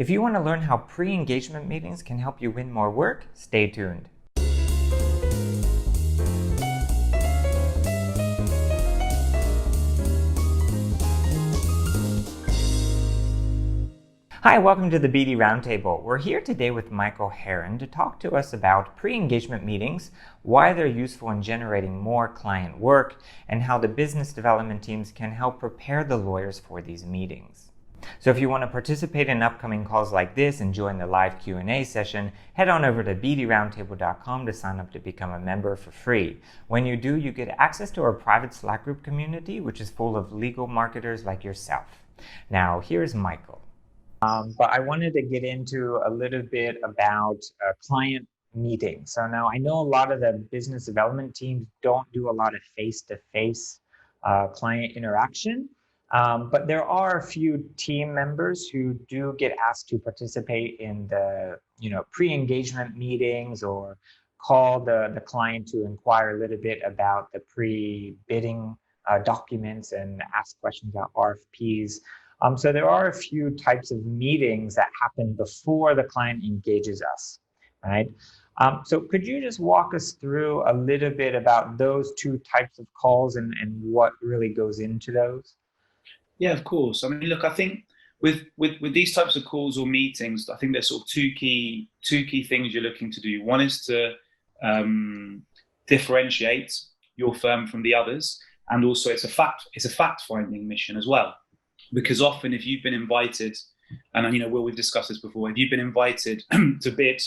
If you want to learn how pre-engagement meetings can help you win more work, stay tuned. Hi, welcome to the BD Roundtable. We're here today with Michael Heron to talk to us about pre-engagement meetings, why they're useful in generating more client work, and how the business development teams can help prepare the lawyers for these meetings. So if you want to participate in upcoming calls like this and join the live Q&A session, head on over to bdroundtable.com to sign up to become a member for free. When you do, you get access to our private Slack group community, which is full of legal marketers like yourself. Now, here's Michael. But I wanted to get into a little bit about client meetings. So now I know a lot of the business development teams don't do a lot of face-to-face client interaction, but there are a few team members who do get asked to participate in the pre-engagement meetings or call the client to inquire a little bit about the pre-bidding documents and ask questions about RFPs. So there are a few types of meetings that happen before the client engages us, right? So could you just walk us through a little bit about those two types of calls and what really goes into those? Yeah, of course. I mean, look, I think with these types of calls or meetings, I think there's sort of two key things you're looking to do. One is to differentiate your firm from the others, and also it's a fact-finding mission as well. Because often if you've been invited, and Will, we've discussed this before, if you've been invited to bid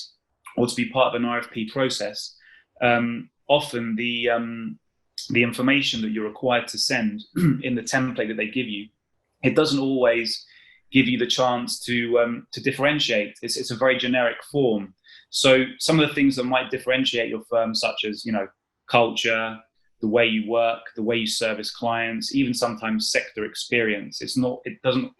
or to be part of an RFP process, often the information that you're required to send in the template that they give you, it doesn't always give you the chance to differentiate. It's a very generic form. So some of the things that might differentiate your firm, such as culture, the way you work, the way you service clients, even sometimes sector experience. The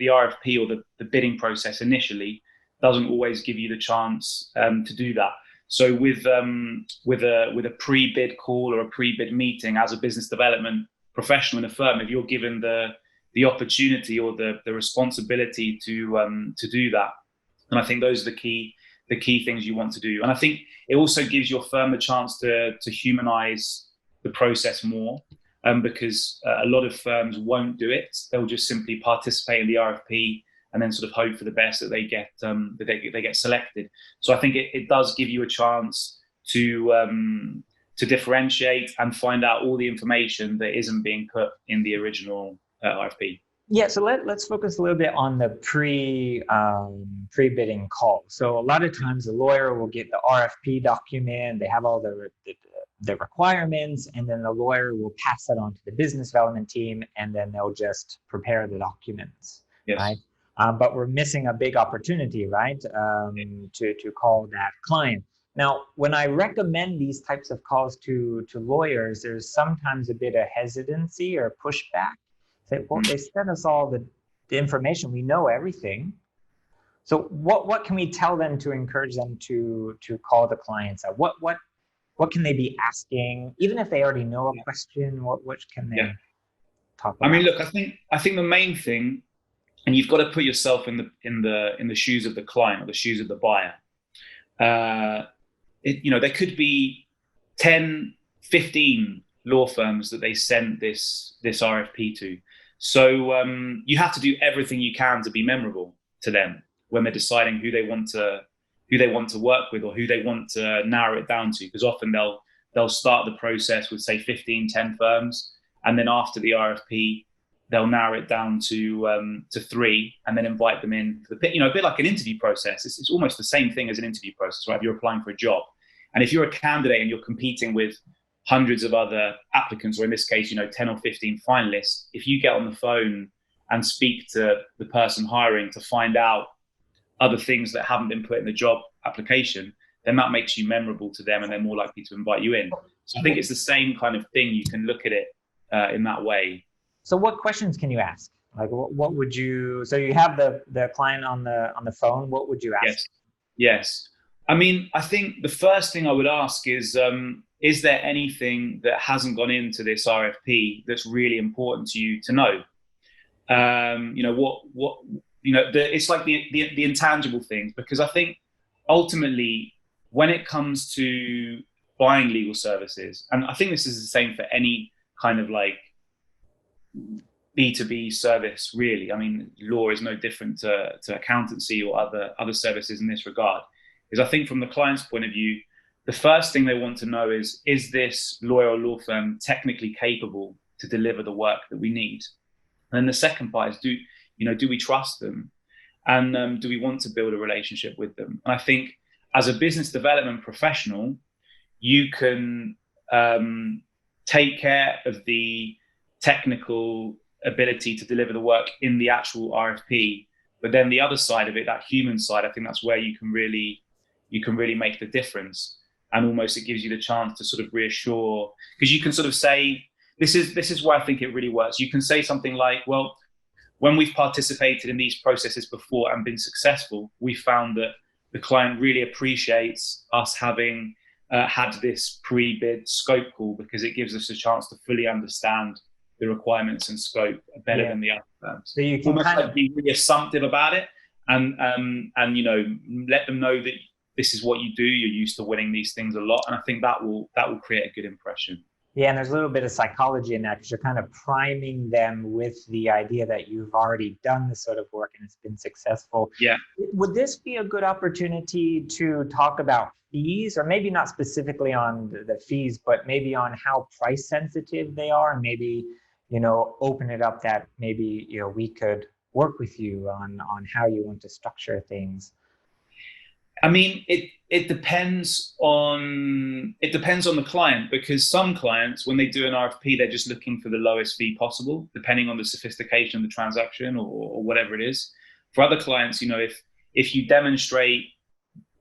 RFP or the bidding process initially doesn't always give you the chance to do that. So with a pre-bid call or a pre-bid meeting as a business development professional in a firm, if you're given the opportunity or the responsibility to do that, and I think those are the key things you want to do. And I think it also gives your firm a chance to humanize the process more, because a lot of firms won't do it. They'll just simply participate in the RFP and then sort of hope for the best that they get selected. So I think it does give you a chance to differentiate and find out all the information that isn't being put in the original RFP. Yeah, so let's focus a little bit on the pre-bidding call. So a lot of times the lawyer will get the RFP document, they have all the requirements, and then the lawyer will pass that on to the business development team, and then they'll just prepare the documents, yes. Right? But we're missing a big opportunity, right, to call that client. Now, when I recommend these types of calls to lawyers, there's sometimes a bit of hesitancy or pushback. Say, well, they sent us all the information, we know everything. So what can we tell them to encourage them to call the clients out? What can they be asking, even if they already know a question? What can they talk about? I mean, look, I think the main thing, and you've got to put yourself in the shoes of the client or the shoes of the buyer. There could be 10, 15 law firms that they sent this RFP to. So you have to do everything you can to be memorable to them when they're deciding who they want to work with or who they want to narrow it down to, because often they'll start the process with, say, 15, 10 firms, and then after the RFP, they'll narrow it down to 3 and then invite them in for a bit like an interview process. It's almost the same thing as an interview process, right? If you're applying for a job, and if you're a candidate and you're competing with hundreds of other applicants, or in this case, 10 or 15 finalists, if you get on the phone and speak to the person hiring to find out other things that haven't been put in the job application, then that makes you memorable to them and they're more likely to invite you in. So I think it's the same kind of thing. You can look at it in that way. So what questions can you ask? Like what would you, so you have the client on the phone, what would you ask? Yes. I mean, I think the first thing I would ask is there anything that hasn't gone into this RFP that's really important to you to know? it's like the intangible things, because I think ultimately when it comes to buying legal services, and I think this is the same for any kind of like B2B service, really. I mean, law is no different to accountancy or other services in this regard. Is I think from the client's point of view, the first thing they want to know is this lawyer or law firm technically capable to deliver the work that we need? And then the second part is, do we trust them? And do we want to build a relationship with them? And I think as a business development professional, you can take care of the technical ability to deliver the work in the actual RFP. But then the other side of it, that human side, I think that's where you can really make the difference. And almost it gives you the chance to sort of reassure, because you can sort of say, this is where I think it really works. You can say something like, well, when we've participated in these processes before and been successful, we found that the client really appreciates us having had this pre-bid scope call, because it gives us a chance to fully understand the requirements and scope better than the other firms. So you can almost like be really assumptive about it, and let them know that this is what you do. You're used to winning these things a lot, and I think that will create a good impression. Yeah, and there's a little bit of psychology in that, because you're kind of priming them with the idea that you've already done this sort of work and it's been successful. Yeah. Would this be a good opportunity to talk about fees, or maybe not specifically on the fees, but maybe on how price sensitive they are, and maybe, open it up that maybe, we could work with you on how you want to structure things? I mean, it depends on the client, because some clients, when they do an RFP, they're just looking for the lowest fee possible, depending on the sophistication of the transaction or whatever it is. For other clients, if you demonstrate,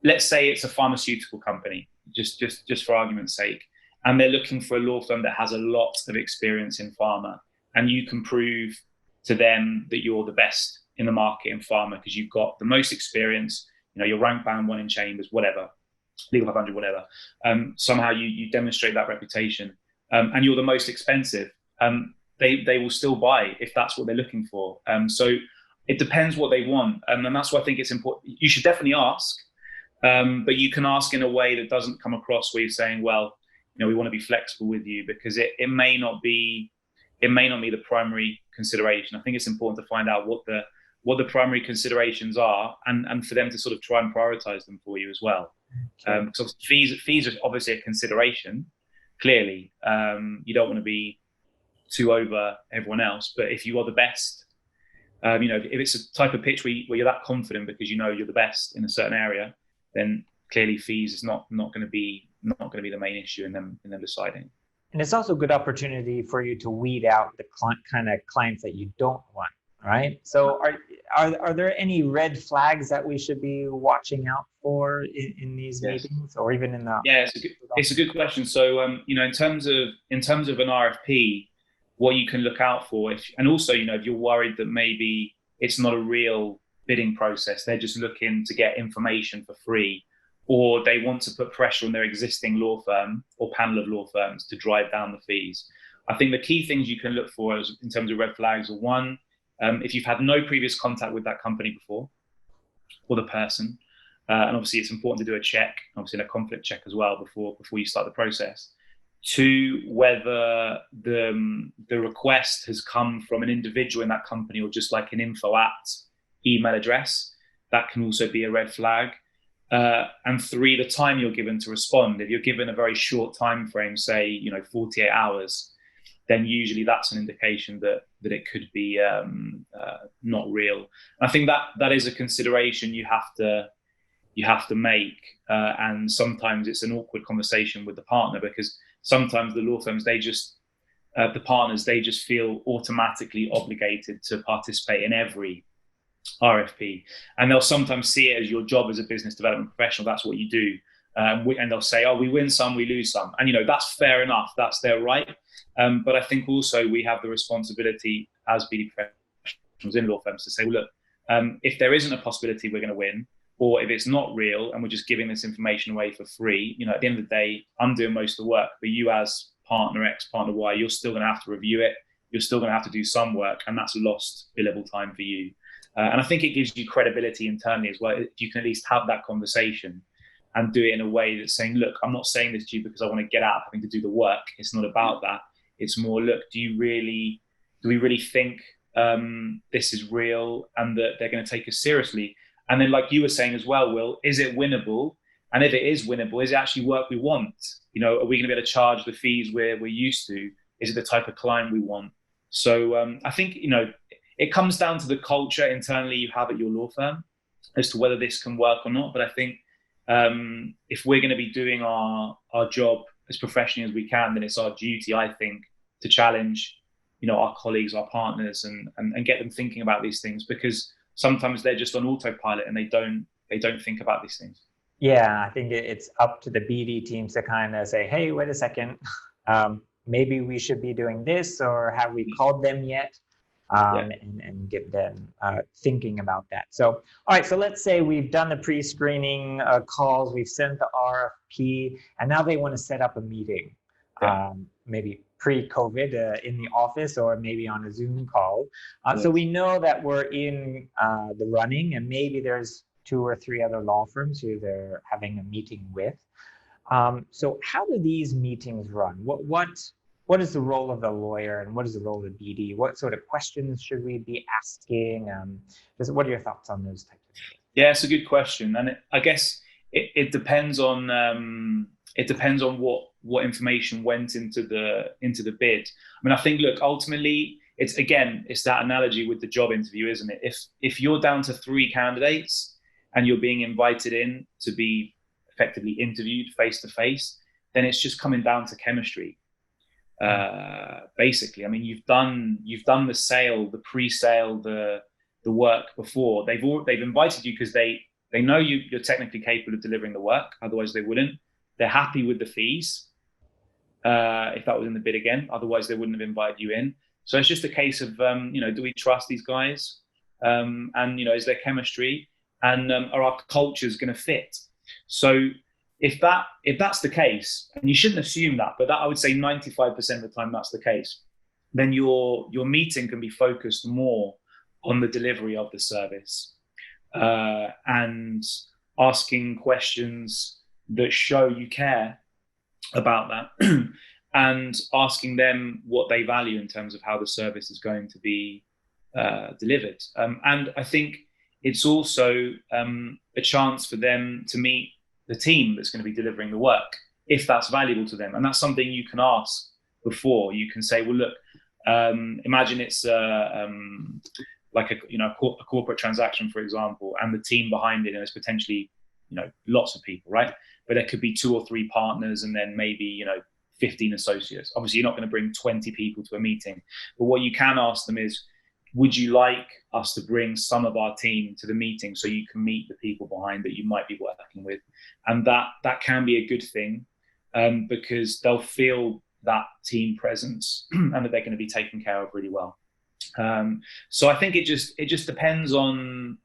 let's say it's a pharmaceutical company, just for argument's sake, and they're looking for a law firm that has a lot of experience in pharma, and you can prove to them that you're the best in the market in pharma because you've got the most experience. You're rank band 1 in Chambers, whatever, Legal 500, whatever. Somehow you demonstrate that reputation, and you're the most expensive. They will still buy if that's what they're looking for. So it depends what they want, and that's why I think it's important. You should definitely ask, but you can ask in a way that doesn't come across where you're saying, well, we want to be flexible with you, because it may not be the primary consideration. I think it's important to find out what the primary considerations are, and for them to sort of try and prioritize them for you as well. Because fees are obviously a consideration, clearly. You don't want to be too over everyone else, but if you are the best, if it's a type of pitch where you're that confident because you're the best in a certain area, then clearly fees is not going to be the main issue in them deciding. And it's also a good opportunity for you to weed out the kind of clients that you don't want. Right. So are there any red flags that we should be watching out for in these meetings, or even in the? Yeah, it's a good question. So in terms of an RFP, what you can look out for, if you're worried that maybe it's not a real bidding process, they're just looking to get information for free, or they want to put pressure on their existing law firm or panel of law firms to drive down the fees. I think the key things you can look for in terms of red flags are, one, if you've had no previous contact with that company before, or the person, and obviously it's important to do a check, obviously a conflict check as well before you start the process. Two, whether the request has come from an individual in that company or just like an info at email address. That can also be a red flag. And three, the time you're given to respond. If you're given a very short time frame, say 48 hours, then usually that's an indication that it could be not real. And I think that is a consideration you have to make, and sometimes it's an awkward conversation with the partner, because sometimes the law firms, the partners feel automatically obligated to participate in every RFP, and they'll sometimes see it as your job as a business development professional. That's what you do. And they'll say, oh, we win some, we lose some. And, that's fair enough. That's their right. But I think also we have the responsibility as BD professionals in law firms to say, well, look, if there isn't a possibility we're going to win, or if it's not real and we're just giving this information away for free, at the end of the day, I'm doing most of the work. But you as partner X, partner Y, you're still going to have to review it. You're still going to have to do some work, and that's lost billable time for you. And I think it gives you credibility internally as well. If you can at least have that conversation and do it in a way that's saying, look, I'm not saying this to you because I want to get out of having to do the work. It's not about that. It's more, look, do we really think this is real and that they're going to take us seriously? And then, like you were saying as well, Will, is it winnable? And if it is winnable, is it actually work we want? Are we going to be able to charge the fees we're used to? Is it the type of client we want? So I think, it comes down to the culture internally you have at your law firm as to whether this can work or not. But I think if we're going to be doing our job as professionally as we can, then it's our duty, I think, to challenge, our colleagues, our partners, and get them thinking about these things, because sometimes they're just on autopilot and they don't think about these things. Yeah, I think it's up to the BD teams to kind of say, hey, wait a second, maybe we should be doing this, or have we called them yet? And get them thinking about that. So, all right, so let's say we've done the pre-screening calls, we've sent the RFP, and now they want to set up a meeting, maybe pre-COVID in the office, or maybe on a Zoom call. So we know that we're in the running, and maybe there's 2 or 3 other law firms who they're having a meeting with. So how do these meetings run? What is the role of the lawyer, and what is the role of the BD? What sort of questions should we be asking? What are your thoughts on those types of things? Yeah, it's a good question, and I guess it depends on what information went into the bid. I mean, I think, look, ultimately, it's that analogy with the job interview, isn't it? If you're down to 3 candidates and you're being invited in to be effectively interviewed face to face, then it's just coming down to chemistry. Basically, I mean, you've done the sale, the pre-sale, the work before. They've invited you because they know you're technically capable of delivering the work. Otherwise, they wouldn't. They're happy with the fees. If that was in the bid again, otherwise they wouldn't have invited you in. So it's just a case of do we trust these guys? And is there chemistry? And are our cultures going to fit? So if that's the case, and you shouldn't assume that, but that, I would say 95% of the time that's the case, then your meeting can be focused more on the delivery of the service and asking questions that show you care about that and asking them what they value in terms of how the service is going to be delivered. And I think it's also a chance for them to meet the team that's going to be delivering the work, if that's valuable to them. And that's something you can ask before. You can say, well, look, imagine it's like a corporate transaction, for example, and the team behind it, and there's potentially lots of people, right? But there could be 2 or 3 partners, and then maybe 15 associates. Obviously, you're not going to bring 20 people to a meeting, but what you can ask them is, would you like us to bring some of our team to the meeting so you can meet the people behind that you might be working with? And that can be a good thing because they'll feel that team presence and that they're going to be taken care of really well. So I think it just depends on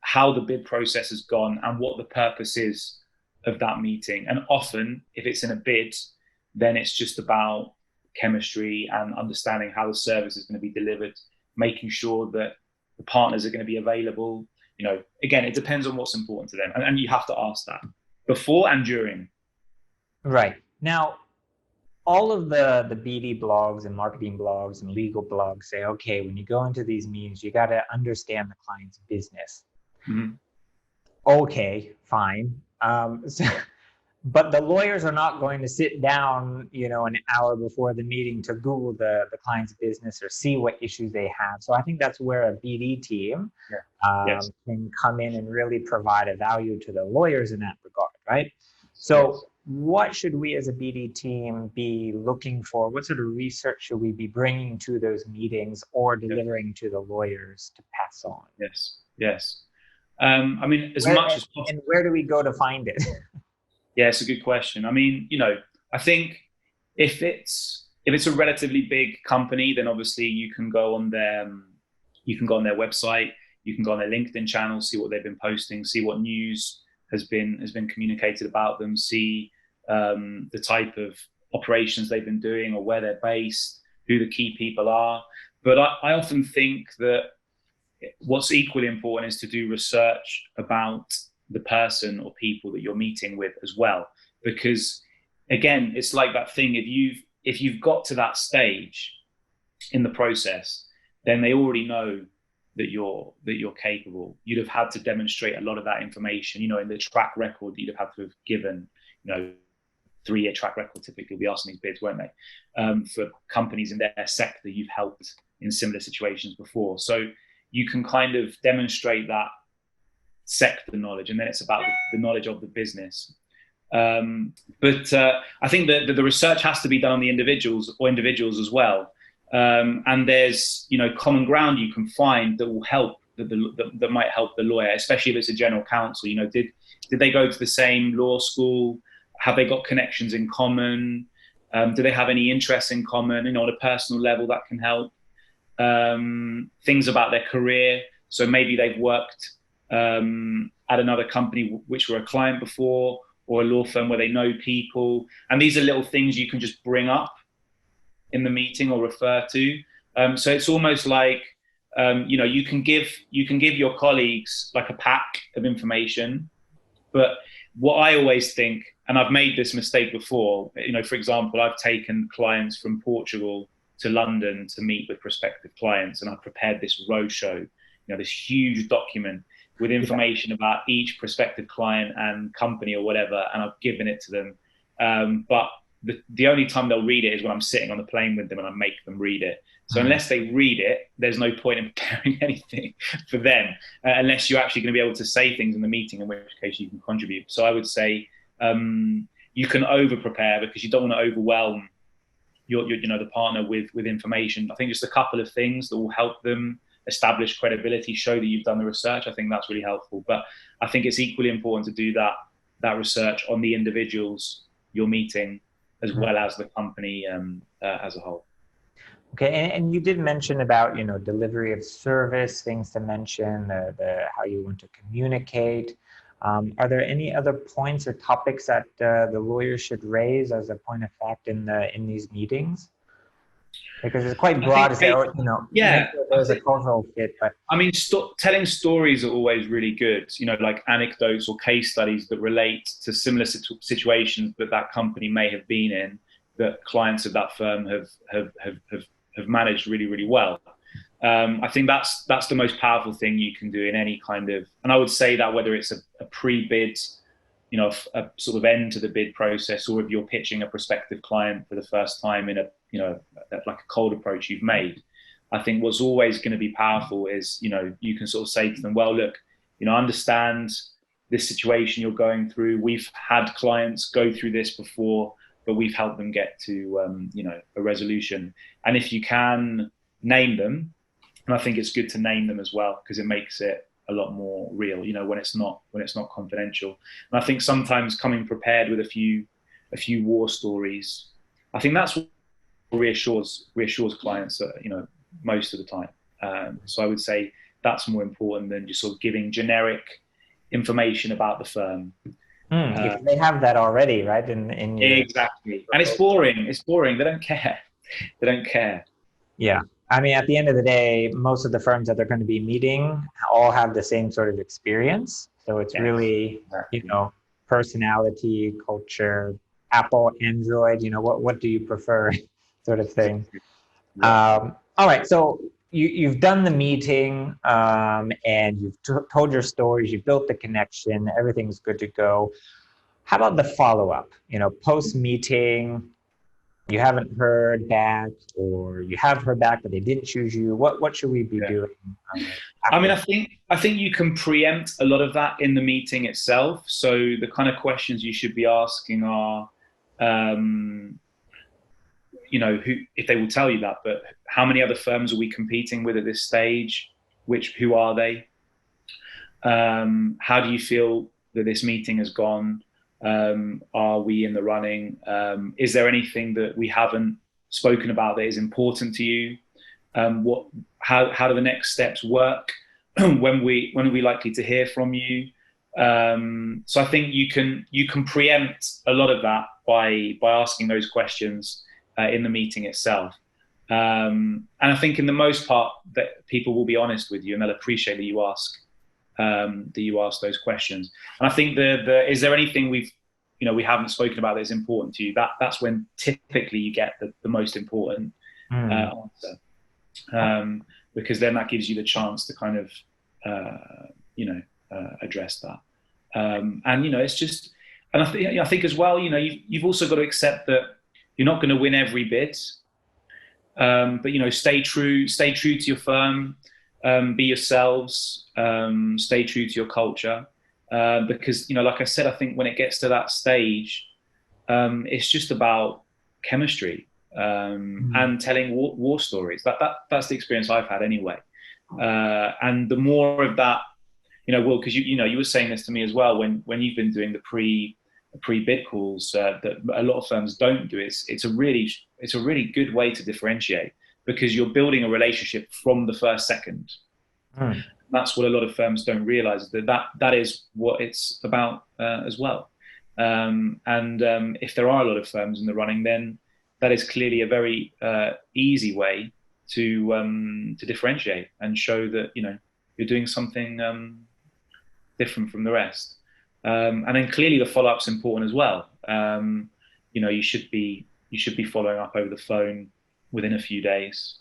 how the bid process has gone and what the purpose is of that meeting. And often, if it's in a bid, then it's just about chemistry and understanding how the service is going to be delivered, making sure that the partners are going to be available. Again, it depends on what's important to them, and you have to ask that before and during. Right. Now, all of the BD blogs and marketing blogs and legal blogs say, okay, when you go into these meetings, you got to understand the client's business. Mm-hmm. Okay, fine. But the lawyers are not going to sit down, an hour before the meeting to Google the client's business or see what issues they have. So I think that's where a BD team can come in and really provide a value to the lawyers in that regard, right? So what should we as a BD team be looking for? What sort of research should we be bringing to those meetings or delivering to the lawyers to pass on? Yes. I mean, as much as possible. And where do we go to find it? Yeah, it's a good question. I mean, I think if it's a relatively big company, then obviously you can go on their website, you can go on their LinkedIn channel, see what they've been posting, see what news has been communicated about them, see the type of operations they've been doing or where they're based, who the key people are. But I often think that what's equally important is to do research about the person or people that you're meeting with as well, because again, it's like that thing. If you've got to that stage in the process, then they already know that you're capable. You'd have had to demonstrate a lot of that information, in the track record that you'd have had to have given, 3-year track record typically will be asked in these bids, won't they? For companies in their sector you've helped in similar situations before. So you can kind of demonstrate that sector knowledge, and then it's about the knowledge of the business. But I think that the research has to be done on the individuals as well. And there's common ground you can find that will help, that might help the lawyer, especially if it's a general counsel. Did they go to the same law school? Have they got connections in common? Do they have any interests in common? On a personal level, that can help. Things about their career. So maybe they've worked at another company which were a client before, or a law firm where they know people. And these are little things you can just bring up in the meeting or refer to. So it's almost like, you can give your colleagues like a pack of information. But what I always think, and I've made this mistake before, for example, I've taken clients from Portugal to London to meet with prospective clients, and I've prepared this roadshow, this huge document with information about each prospective client and company or whatever, and I've given it to them. But the only time they'll read it is when I'm sitting on the plane with them and I make them read it. So unless they read it, there's no point in preparing anything for them, unless you're actually going to be able to say things in the meeting, in which case you can contribute. So I would say you can over-prepare because you don't want to overwhelm the partner with information. I think just a couple of things that will help them establish credibility, show that you've done the research. I think that's really helpful. But I think it's equally important to do that research on the individuals you're meeting, as well as the company as a whole. Okay, and you did mention about delivery of service, things to mention, how you want to communicate. Are there any other points or topics that the lawyer should raise as a point of fact in these meetings? Because it's quite broad to say, there's a cultural fit. But I mean, telling stories are always really good. Like anecdotes or case studies that relate to similar situations that company may have been in, that clients of that firm have managed really, really well. I think that's the most powerful thing you can do in any kind of, and I would say that whether it's a pre-bid, a sort of end to the bid process, or if you're pitching a prospective client for the first time in like a cold approach you've made, I think what's always going to be powerful is, you can sort of say to them, well, look, I understand this situation you're going through. We've had clients go through this before, but we've helped them get to, a resolution. And if you can name them, and I think it's good to name them as well, because it makes it a lot more real, when it's not confidential. And I think sometimes coming prepared with a few war stories, I think that's what reassures clients, most of the time. So I would say that's more important than just sort of giving generic information about the firm. If they have that already, right? Exactly. And it's boring. They don't care. Yeah. I mean, at the end of the day, most of the firms that they're going to be meeting all have the same sort of experience. So it's really, personality, culture, Apple, Android, what do you prefer sort of thing. All right. So you've done the meeting and you've told your stories, you've built the connection, everything's good to go. How about the follow-up? Post-meeting, you haven't heard back, or you have heard back, but they didn't choose you. What should we be doing? I mean, I think you can preempt a lot of that in the meeting itself. So the kind of questions you should be asking are, who, if they will tell you that, but how many other firms are we competing with at this stage? Who are they? How do you feel that this meeting has gone? Are we in the running? Is there anything that we haven't spoken about that is important to you? How do the next steps work? When are we likely to hear from you? So I think you can preempt a lot of that by asking those questions in the meeting itself. And I think in the most part that people will be honest with you and they'll appreciate that you ask those questions. And I think is there anything we haven't spoken about that is important to you? That's when typically you get the most important answer, because then that gives you the chance to kind of address that. And it's just, and I think as well, you've also got to accept that you're not going to win every bid. But stay true to your firm, be yourselves, stay true to your culture, because like I said, I think when it gets to that stage, it's just about chemistry, and telling war stories. That's the experience I've had anyway, and the more of that, Will, because you were saying this to me as well when you've been doing the pre-bid calls, that a lot of firms don't do. It's a really good way to differentiate, because you're building a relationship from the first second. That's what a lot of firms don't realize, that is what it's about as well. And if there are a lot of firms in the running, then that is clearly a very easy way to differentiate and show that you're doing something different from the rest. And then clearly the follow-up's important as well. You should be following up over the phone within a few days,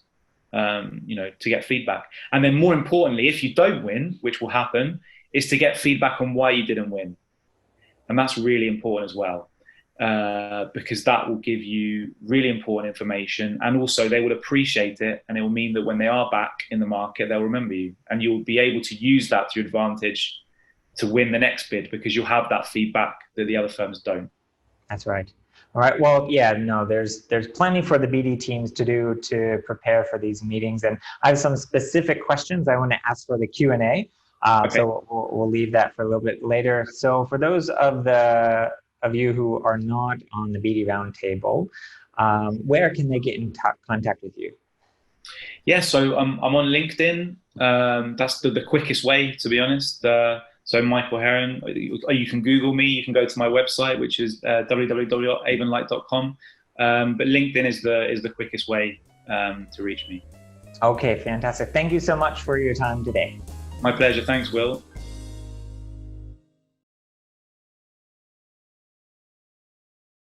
to get feedback. And then more importantly, if you don't win, which will happen, is to get feedback on why you didn't win. And that's really important as well, because that will give you really important information, and also they will appreciate it, and it will mean that when they are back in the market, they'll remember you, and you'll be able to use that to your advantage to win the next bid, because you'll have that feedback that the other firms don't. That's right. All right. Well, yeah, no, there's plenty for the BD teams to do to prepare for these meetings. And I have some specific questions I want to ask for the Q&A. Okay. So we'll leave that for a little bit later. So for those of you who are not on the BD Roundtable, where can they get in contact with you? Yeah, so I'm on LinkedIn. That's the quickest way, to be honest. So Michael Heron, you can Google me, you can go to my website, which is www.avanlight.com. But LinkedIn is the quickest way to reach me. Okay, fantastic. Thank you so much for your time today. My pleasure. Thanks, Will.